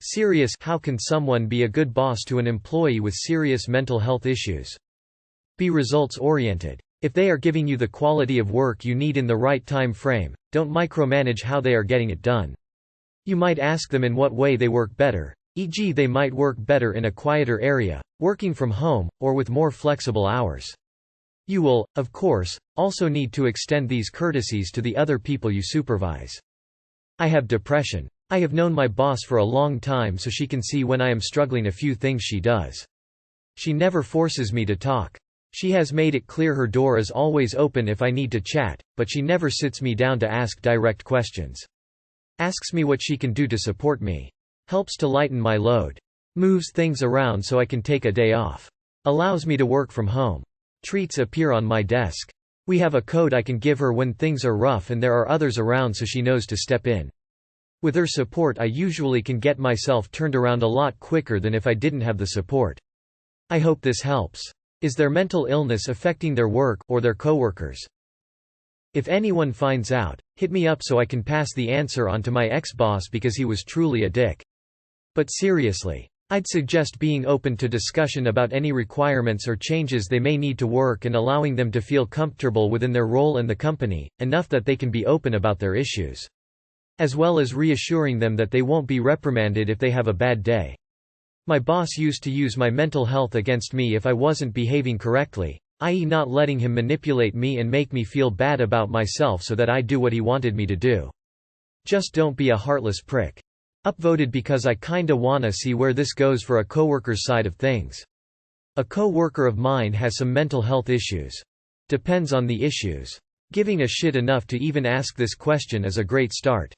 Serious. How can someone be a good boss to an employee with serious mental health issues? Be results-oriented. If they are giving you the quality of work you need in the right time frame, don't micromanage how they are getting it done. You might ask them in what way they work better, e.g. they might work better in a quieter area, working from home, or with more flexible hours. You will, of course, also need to extend these courtesies to the other people you supervise. I have depression. I have known my boss for a long time, so she can see when I am struggling. A few things she does. She never forces me to talk. She has made it clear her door is always open if I need to chat, but she never sits me down to ask direct questions. Asks me what she can do to support me. Helps to lighten my load. Moves things around so I can take a day off. Allows me to work from home. Treats appear on my desk. We have a code I can give her when things are rough and there are others around, so she knows to step in. With her support I usually can get myself turned around a lot quicker than if I didn't have the support. I hope this helps. Is their mental illness affecting their work, or their coworkers? If anyone finds out, hit me up so I can pass the answer on to my ex-boss because he was truly a dick. But seriously, I'd suggest being open to discussion about any requirements or changes they may need to work and allowing them to feel comfortable within their role and the company, enough that they can be open about their issues. As well as reassuring them that they won't be reprimanded if they have a bad day. My boss used to use my mental health against me if I wasn't behaving correctly, i.e. not letting him manipulate me and make me feel bad about myself so that I do what he wanted me to do. Just don't be a heartless prick. Upvoted because I kinda wanna see where this goes for a coworker's side of things. A co-worker of mine has some mental health issues. Depends on the issues. Giving a shit enough to even ask this question is a great start.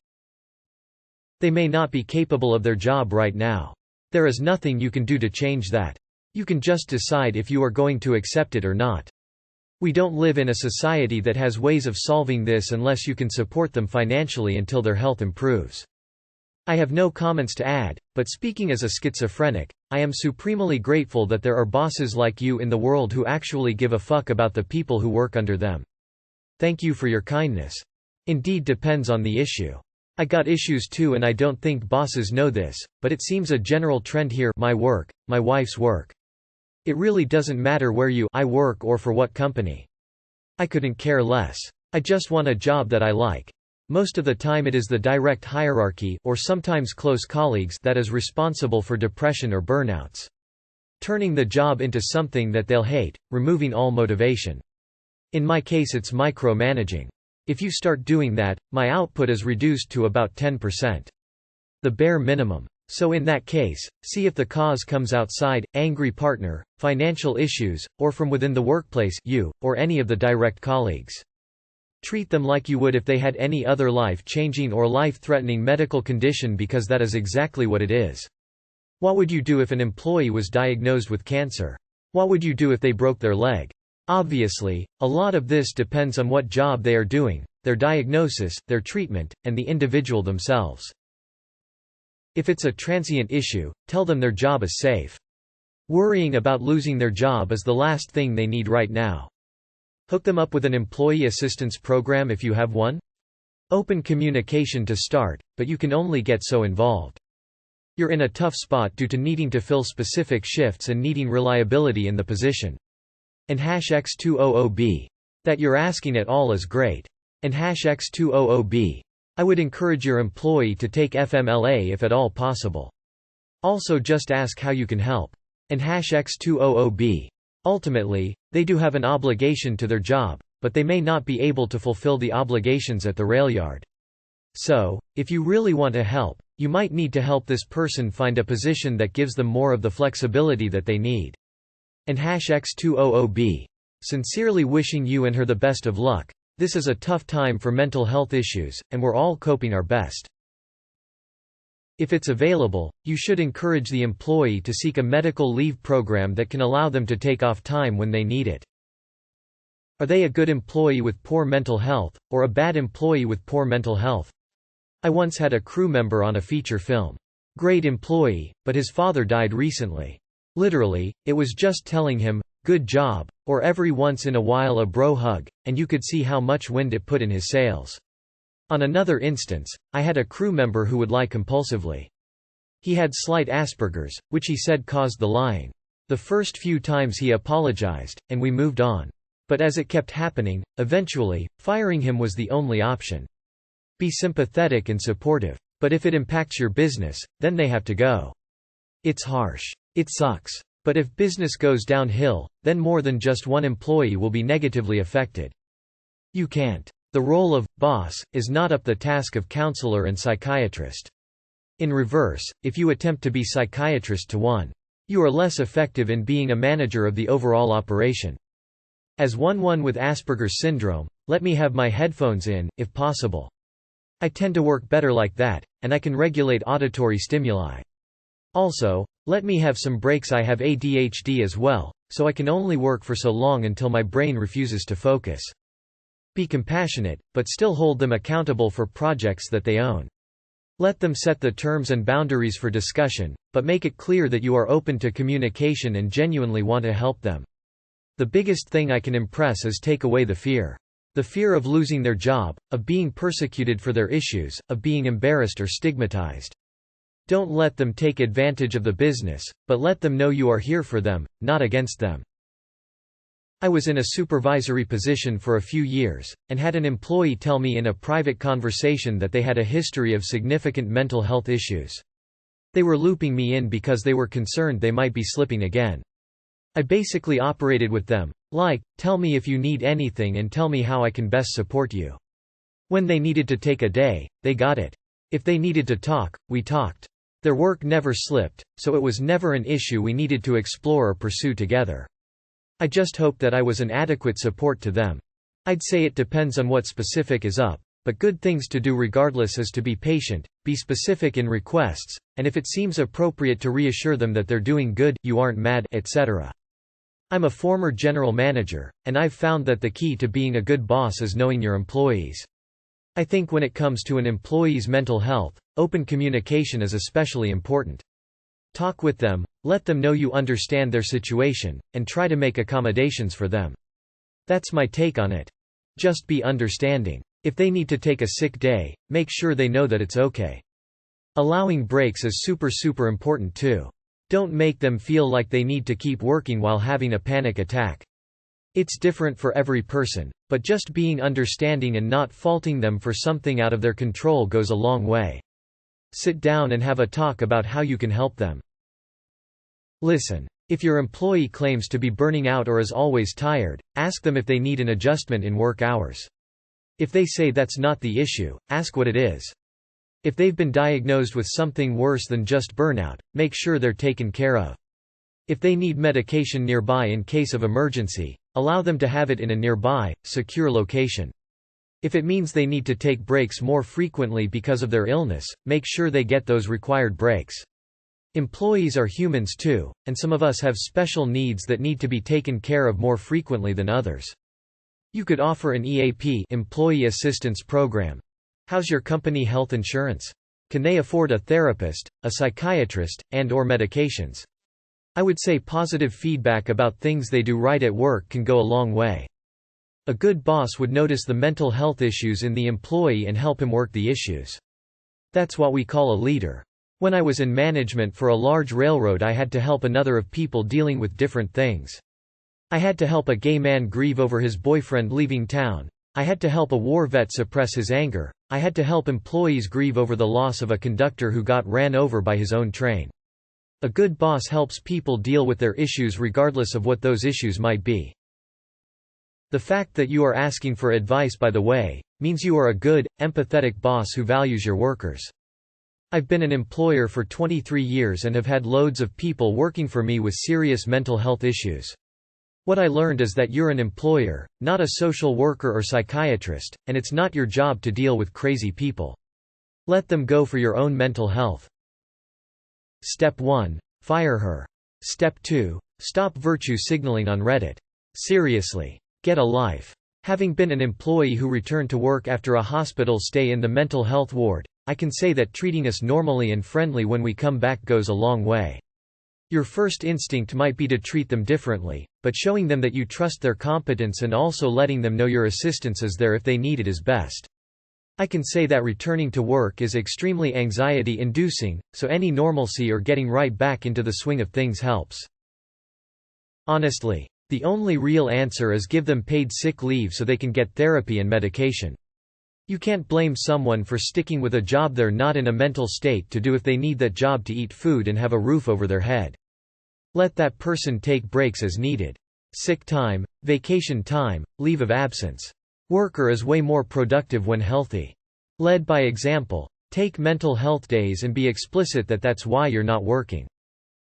They may not be capable of their job right now. There is nothing you can do to change that. You can just decide if you are going to accept it or not. We don't live in a society that has ways of solving this unless you can support them financially until their health improves. I have no comments to add, but speaking as a schizophrenic, I am supremely grateful that there are bosses like you in the world who actually give a fuck about the people who work under them. Thank you for your kindness. Indeed, depends on the issue. I got issues too, and I don't think bosses know this, but it seems a general trend here: my work, my wife's work. It really doesn't matter where I work or for what company. I couldn't care less. I just want a job that I like. Most of the time it is the direct hierarchy, or sometimes close colleagues, that is responsible for depression or burnouts. Turning the job into something that they'll hate, removing all motivation. In my case it's micromanaging. If you start doing that, my output is reduced to about 10%. The bare minimum. So in that case, see if the cause comes outside: angry partner, financial issues, or from within the workplace, you, or any of the direct colleagues. Treat them like you would if they had any other life-changing or life-threatening medical condition, because that is exactly what it is. What would you do if an employee was diagnosed with cancer? What would you do if they broke their leg? Obviously, a lot of this depends on what job they are doing, their diagnosis, their treatment, and the individual themselves. If it's a transient issue, tell them their job is safe. Worrying about losing their job is the last thing they need right now. Hook them up with an employee assistance program if you have one. Open communication to start, but you can only get so involved. You're in a tough spot due to needing to fill specific shifts and needing reliability in the position. And #X200B. That you're asking at all is great. And #X200B. I would encourage your employee to take FMLA if at all possible. Also just ask how you can help. And #X200B. Ultimately, they do have an obligation to their job, but they may not be able to fulfill the obligations at the rail yard. So, if you really want to help, you might need to help this person find a position that gives them more of the flexibility that they need. And #X200B. Sincerely wishing you and her the best of luck. This is a tough time for mental health issues, and we're all coping our best. If it's available, you should encourage the employee to seek a medical leave program that can allow them to take off time when they need it. Are they a good employee with poor mental health, or a bad employee with poor mental health? I once had a crew member on a feature film. Great employee, but his father died recently. Literally, it was just telling him, "Good job," or every once in a while a bro hug, and you could see how much wind it put in his sails. On another instance, I had a crew member who would lie compulsively. He had slight Asperger's, which he said caused the lying. The first few times he apologized, and we moved on. But as it kept happening, eventually, firing him was the only option. Be sympathetic and supportive. But if it impacts your business, then they have to go. It's harsh. It sucks. But if business goes downhill, then more than just one employee will be negatively affected. You can't. The role of boss is not up the task of counselor and psychiatrist. In reverse, if you attempt to be psychiatrist to one, you are less effective in being a manager of the overall operation. As one with Asperger's syndrome, let me have my headphones in, if possible. I tend to work better like that, and I can regulate auditory stimuli. Also, let me have some breaks. I have ADHD as well, so I can only work for so long until my brain refuses to focus. Be compassionate, but still hold them accountable for projects that they own. Let them set the terms and boundaries for discussion, but make it clear that you are open to communication and genuinely want to help them. The biggest thing I can impress is take away the fear. The fear of losing their job, of being persecuted for their issues, of being embarrassed or stigmatized. Don't let them take advantage of the business, but let them know you are here for them, not against them. I was in a supervisory position for a few years, and had an employee tell me in a private conversation that they had a history of significant mental health issues. They were looping me in because they were concerned they might be slipping again. I basically operated with them, like, tell me if you need anything and tell me how I can best support you. When they needed to take a day, they got it. If they needed to talk, we talked. Their work never slipped, so it was never an issue we needed to explore or pursue together. I just hoped that I was an adequate support to them. I'd say it depends on what specific is up, but good things to do regardless is to be patient, be specific in requests, and if it seems appropriate to reassure them that they're doing good, you aren't mad, etc. I'm a former general manager, and I've found that the key to being a good boss is knowing your employees. I think when it comes to an employee's mental health, open communication is especially important. Talk with them, let them know you understand their situation, and try to make accommodations for them. That's my take on it. Just be understanding. If they need to take a sick day, make sure they know that it's okay. Allowing breaks is super important too. Don't make them feel like they need to keep working while having a panic attack. It's different for every person, but just being understanding and not faulting them for something out of their control goes a long way. Sit down and have a talk about how you can help them. Listen. If your employee claims to be burning out or is always tired, ask them if they need an adjustment in work hours. If they say that's not the issue, ask what it is. If they've been diagnosed with something worse than just burnout, make sure they're taken care of. If they need medication nearby in case of emergency, allow them to have it in a nearby, secure location. If it means they need to take breaks more frequently because of their illness, make sure they get those required breaks. Employees are humans too, and some of us have special needs that need to be taken care of more frequently than others. You could offer an EAP, Employee Assistance Program. How's your company health insurance? Can they afford a therapist, a psychiatrist, and/or medications? I would say positive feedback about things they do right at work can go a long way. A good boss would notice the mental health issues in the employee and help him work the issues. That's what we call a leader. When I was in management for a large railroad, I had to help another of people dealing with different things. I had to help a gay man grieve over his boyfriend leaving town. I had to help a war vet suppress his anger. I had to help employees grieve over the loss of a conductor who got ran over by his own train. A good boss helps people deal with their issues regardless of what those issues might be. The fact that you are asking for advice, by the way, means you are a good, empathetic boss who values your workers. I've been an employer for 23 years and have had loads of people working for me with serious mental health issues. What I learned is that you're an employer, not a social worker or psychiatrist, and it's not your job to deal with crazy people. Let them go for your own mental health. Step 1. Fire her. Step 2. Stop virtue signaling on Reddit. Seriously. Get a life. Having been an employee who returned to work after a hospital stay in the mental health ward, I can say that treating us normally and friendly when we come back goes a long way. Your first instinct might be to treat them differently, but showing them that you trust their competence and also letting them know your assistance is there if they need it is best. I can say that returning to work is extremely anxiety-inducing, so any normalcy or getting right back into the swing of things helps. Honestly, the only real answer is give them paid sick leave so they can get therapy and medication. You can't blame someone for sticking with a job they're not in a mental state to do if they need that job to eat food and have a roof over their head. Let that person take breaks as needed. Sick time, vacation time, leave of absence. Worker is way more productive when healthy. Led by example. Take mental health days and be explicit that that's why you're not working.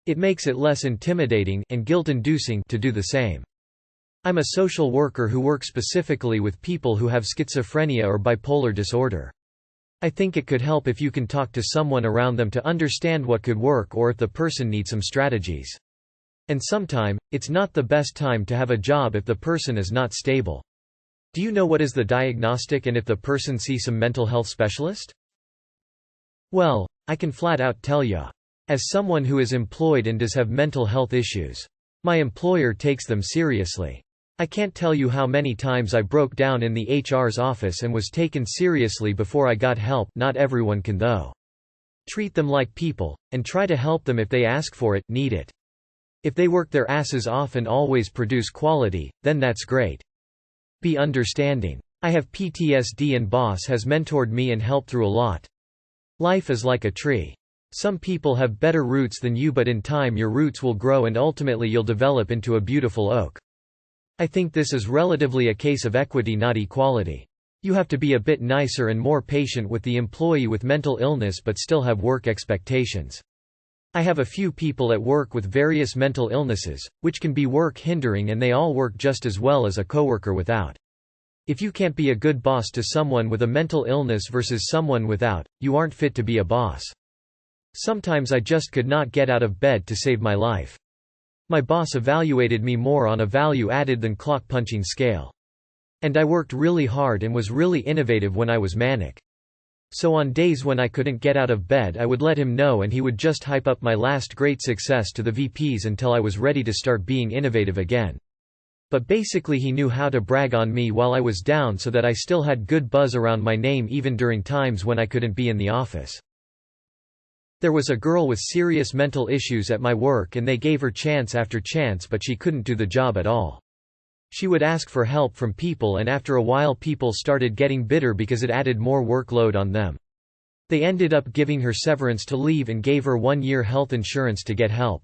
It makes it less intimidating and guilt-inducing to do the same. I'm a social worker who works specifically with people who have schizophrenia or bipolar disorder. I think it could help if you can talk to someone around them to understand what could work or if the person needs some strategies. And sometime, it's not the best time to have a job if the person is not stable. Do you know what is the diagnostic and if the person sees some mental health specialist? Well, I can flat out tell ya. As someone who is employed and does have mental health issues, my employer takes them seriously. I can't tell you how many times I broke down in the HR's office and was taken seriously before I got help. Not everyone can though. Treat them like people, and try to help them if they ask for it, need it. If they work their asses off and always produce quality, then that's great. Be understanding. I have PTSD and boss has mentored me and helped through a lot. Life is like a tree. Some people have better roots than you, but in time your roots will grow and ultimately you'll develop into a beautiful oak. I think this is relatively a case of equity, not equality. You have to be a bit nicer and more patient with the employee with mental illness but still have work expectations. I have a few people at work with various mental illnesses, which can be work hindering, and they all work just as well as a coworker without. If you can't be a good boss to someone with a mental illness versus someone without, you aren't fit to be a boss. Sometimes I just could not get out of bed to save my life. My boss evaluated me more on a value added than clock punching scale. And I worked really hard and was really innovative when I was manic. So on days when I couldn't get out of bed I would let him know and he would just hype up my last great success to the VPs until I was ready to start being innovative again. But basically he knew how to brag on me while I was down so that I still had good buzz around my name even during times when I couldn't be in the office. There was a girl with serious mental issues at my work and they gave her chance after chance but she couldn't do the job at all. She would ask for help from people and after a while people started getting bitter because it added more workload on them. They ended up giving her severance to leave and gave her 1-year health insurance to get help.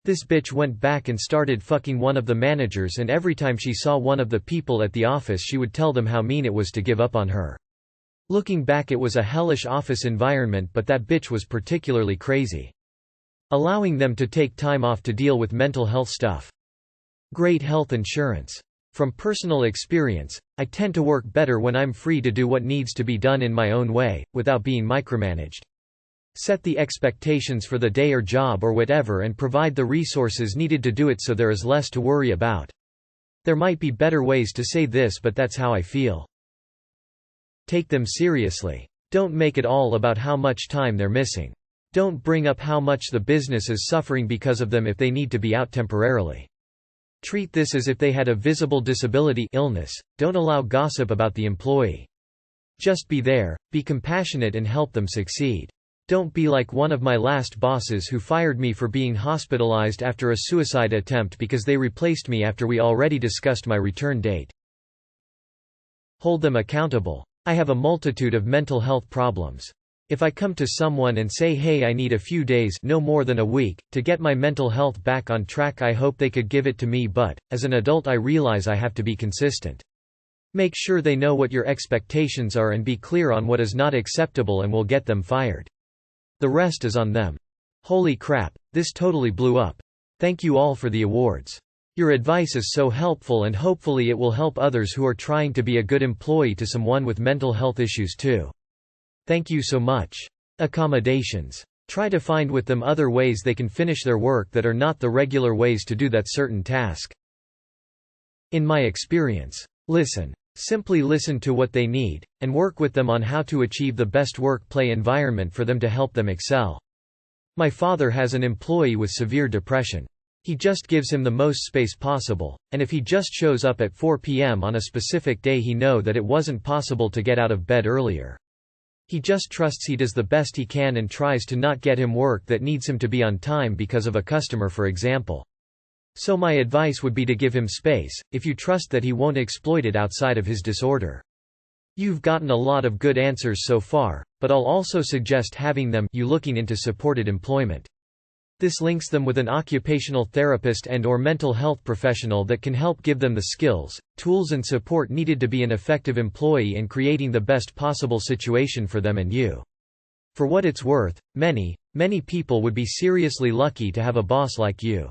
This bitch went back and started fucking one of the managers, and every time she saw one of the people at the office she would tell them how mean it was to give up on her. Looking back it was a hellish office environment, but that bitch was particularly crazy. Allowing them to take time off to deal with mental health stuff. Great health insurance. From personal experience, I tend to work better when I'm free to do what needs to be done in my own way, without being micromanaged. Set the expectations for the day or job or whatever and provide the resources needed to do it so there is less to worry about. There might be better ways to say this, but that's how I feel. Take them seriously. Don't make it all about how much time they're missing. Don't bring up how much the business is suffering because of them if they need to be out temporarily. Treat this as if they had a visible disability illness. Don't allow gossip about the employee. Just be there, be compassionate and help them succeed. Don't be like one of my last bosses who fired me for being hospitalized after a suicide attempt because they replaced me after we already discussed my return date. Hold them accountable. I have a multitude of mental health problems. If I come to someone and say, hey, I need a few days, no more than a week, to get my mental health back on track, I hope they could give it to me, but as an adult I realize I have to be consistent. Make sure they know what your expectations are and be clear on what is not acceptable and will get them fired. The rest is on them. Holy crap, this totally blew up. Thank you all for the awards. Your advice is so helpful and hopefully it will help others who are trying to be a good employee to someone with mental health issues too. Thank you so much. Accommodations. Try to find with them other ways they can finish their work that are not the regular ways to do that certain task. In my experience, listen. Simply listen to what they need, and work with them on how to achieve the best work-play environment for them to help them excel. My father has an employee with severe depression. He just gives him the most space possible, and if he just shows up at 4 p.m. on a specific day he know that it wasn't possible to get out of bed earlier. He just trusts he does the best he can and tries to not get him work that needs him to be on time because of a customer, for example. So my advice would be to give him space, if you trust that he won't exploit it outside of his disorder. You've gotten a lot of good answers so far, but I'll also suggest having them you looking into supported employment. This links them with an occupational therapist and/or mental health professional that can help give them the skills, tools and support needed to be an effective employee and creating the best possible situation for them and you. For what it's worth, many people would be seriously lucky to have a boss like you.